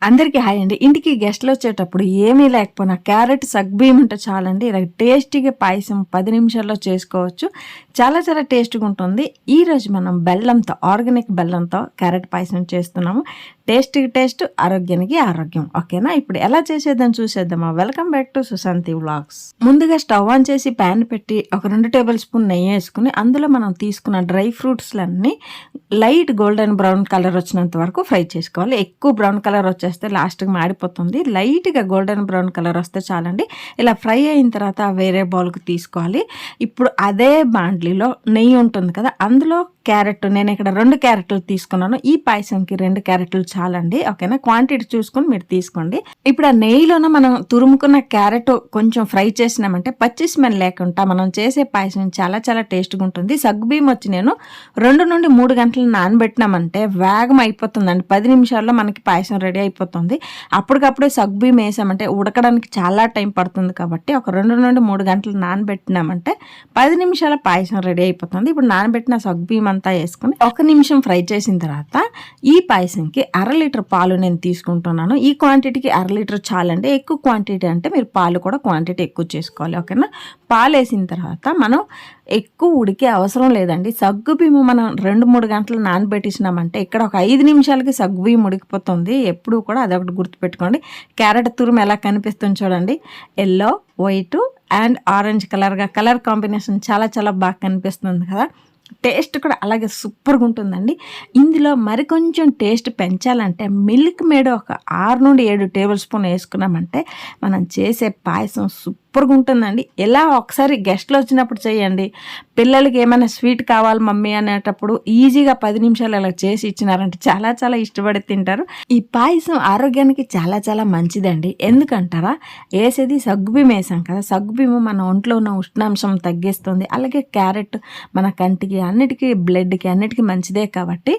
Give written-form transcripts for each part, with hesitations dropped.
అందరికీ హాయ్ అండి. ఇంటికి గెస్ట్లు వచ్చేటప్పుడు ఏమీ లేకపోయినా క్యారెట్ సగ్బియ్యం ఉంటే చాలండి. ఇలా టేస్టీగా పాయసం 10 నిమిషాల్లో చేసుకోవచ్చు. చాలా చాలా టేస్ట్గా ఉంటుంది. ఈరోజు మనం బెల్లంతో, ఆర్గానిక్ బెల్లంతో క్యారెట్ పాయసం చేస్తున్నాము. టేస్ట్కి టేస్ట్, ఆరోగ్యానికి ఆరోగ్యం. ఓకేనా? ఇప్పుడు ఎలా చేసేదని చూసేద్దామా? Welcome back to Sushanti vlogs. ముందుగా స్టవ్ ఆన్ చేసి ప్యాన్ పెట్టి ఒక 2 టేబుల్ స్పూన్ నెయ్యి వేసుకుని అందులో మనం తీసుకున్న డ్రై ఫ్రూట్స్లన్నీ లైట్ గోల్డెన్ బ్రౌన్ కలర్ వచ్చినంత వరకు ఫ్రై చేసుకోవాలి. ఎక్కువ బ్రౌన్ కలర్ వచ్చేస్తే లాస్ట్కి మాడిపోతుంది. లైట్గా గోల్డెన్ బ్రౌన్ కలర్ వస్తే చాలండి. ఇలా ఫ్రై అయిన తర్వాత వేరే బౌల్కి తీసుకోవాలి. ఇప్పుడు అదే బాండ్లీలో నెయ్యి ఉంటుంది కదా, అందులో క్యారెట్, నేను ఇక్కడ 2 క్యారెట్లు తీసుకున్నాను. ఈ పాయసంకి 2 క్యారెట్లు చాలండి. ఓకేనా? క్వాంటిటీ చూసుకొని మీరు తీసుకోండి. ఇప్పుడు ఆ నెయ్యిలోన మనం తురుముకున్న క్యారెట్ కొంచెం ఫ్రై చేసినామంటే పచ్చి స్మెల్ లేకుండా మనం చేసే పాయసం చాలా చాలా టేస్ట్గా ఉంటుంది. సగ్గుబియ్యం వచ్చి నేను 2 నుండి 3 గంటలు నానబెట్టినామంటే వేగం అయిపోతుందండి. 10 నిమిషాల్లో మనకి పాయసం రెడీ అయిపోతుంది. అప్పటికప్పుడే సగ్గుబియ్యం వేసామంటే ఉడకడానికి చాలా టైం పడుతుంది కాబట్టి ఒక 2 నుండి 3 గంటలు నానబెట్టినామంటే 10 నిమిషాల పాయసం రెడీ అయిపోతుంది. ఇప్పుడు నానబెట్టిన సగ్గుబియ్యం అంతా వేసుకుని 1 నిమిషం ఫ్రై చేసిన తర్వాత ఈ పాయసంకి 1/2 లీటర్ పాలు నేను తీసుకుంటున్నాను. ఈ క్వాంటిటీకి 1/2 లీటర్ చాలండి. ఎక్కువ క్వాంటిటీ అంటే మీరు పాలు కూడా క్వాంటిటీ ఎక్కువ చేసుకోవాలి. ఓకేనా? పాలు వేసిన తర్వాత మనం ఎక్కువ ఉడికే అవసరం లేదండి. సగ్గుబియ్యం మనం 2-3 గంటలు నానబెట్టించినామంటే ఇక్కడ ఒక 5 నిమిషాలకి సగ్గుబియ్యం ఉడికిపోతుంది. ఎప్పుడు కూడా అదొకటి గుర్తుపెట్టుకోండి. క్యారెట్ తురుము ఎలా కనిపిస్తుంది చూడండి. Yellow, white and orange colour combination చాలా చాలా బాగా కనిపిస్తుంది కదా. టేస్ట్ కూడా అలాగే సూపర్గా ఉంటుందండి. ఇందులో మరికొంచెం టేస్ట్ పెంచాలంటే మిల్క్ మేడ్ ఒక 6 నుండి 7 టేబుల్ స్పూన్ వేసుకున్నామంటే మనం చేసే పాయసం సూపర్గా ఉంటుందండి. ఎలా ఒకసారి గెస్ట్లు వచ్చినప్పుడు చేయండి. పిల్లలకి ఏమైనా స్వీట్ కావాలి మమ్మీ అనేటప్పుడు ఈజీగా 10 నిమిషాలు అలా చేసి ఇచ్చినారంటే చాలా చాలా ఇష్టపడి తింటారు. ఈ పాయసం ఆరోగ్యానికి చాలా చాలా మంచిదండి. ఎందుకంటారా? వేసేది సగ్గుబియ్యం వేసాం కదా, సగ్గుబియ్యం మన ఒంట్లో ఉన్న ఉష్ణాంశం తగ్గిస్తుంది. అలాగే క్యారెట్ మన కంటికి, అన్నిటికీ, బ్లడ్కి, అన్నిటికీ మంచిదే కాబట్టి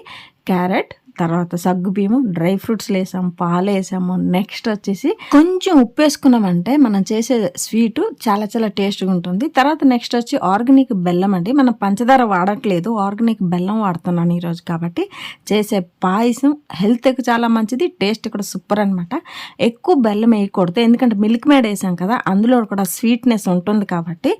క్యారెట్, తర్వాత సగ్గుబియ్యం, డ్రై ఫ్రూట్స్ వేసాము, పాలు వేసాము. నెక్స్ట్ వచ్చేసి కొంచెం ఉప్పు వేసుకున్నామంటే మనం చేసే స్వీటు చాలా చాలా టేస్ట్గా ఉంటుంది. తర్వాత నెక్స్ట్ వచ్చి ఆర్గానిక్ బెల్లం అండి. మనం పంచదార వాడట్లేదు, ఆర్గానిక్ బెల్లం వాడుతున్నాను ఈరోజు. కాబట్టి చేసే పాయసం హెల్త్కి చాలా మంచిది, టేస్ట్ కూడా సూపర్ అనమాట. ఎక్కువ బెల్లం వేయకూడదు, ఎందుకంటే మిల్క్ మేడ్ వేసాం కదా, అందులో కూడా స్వీట్నెస్ ఉంటుంది కాబట్టి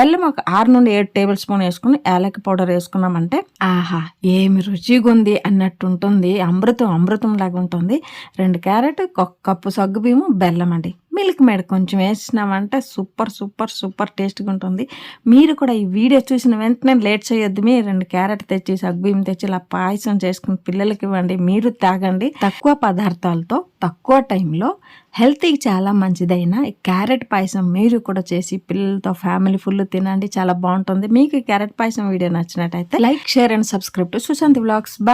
బెల్లం ఒక 6 నుండి 7 టేబుల్ స్పూన్ వేసుకుని యాలకి పౌడర్ వేసుకున్నామంటే ఆహా ఏమి రుచిగా ఉంది అన్నట్టు ఉంటుంది. అమృతం లాగా ఉంటుంది. 2 క్యారెట్, 1 కప్పు సగ్గుబియ్యం, బెల్లం అండి. మిల్క్ మేడ్ కొంచెం వేసినామంటే సూపర్ టేస్ట్గా ఉంటుంది. మీరు కూడా ఈ వీడియో చూసిన వెంటనే లేట్ చేయొద్దు. మీ 2 క్యారెట్ తెచ్చి సగ్గుబియ్యం తెచ్చి ఇలా పాయసం చేసుకుని పిల్లలకి ఇవ్వండి, మీరు తాగండి. తక్కువ పదార్థాలతో తక్కువ టైంలో హెల్త్కి చాలా మంచిదైన ఈ క్యారెట్ పాయసం మీరు కూడా చేసి పిల్లలతో ఫ్యామిలీ ఫుల్ తినండి. చాలా బాగుంటుంది. మీకు ఈ క్యారెట్ పాయసం వీడియో నచ్చినట్టయితే like, share and subscribe to Sushanti vlogs. Bye.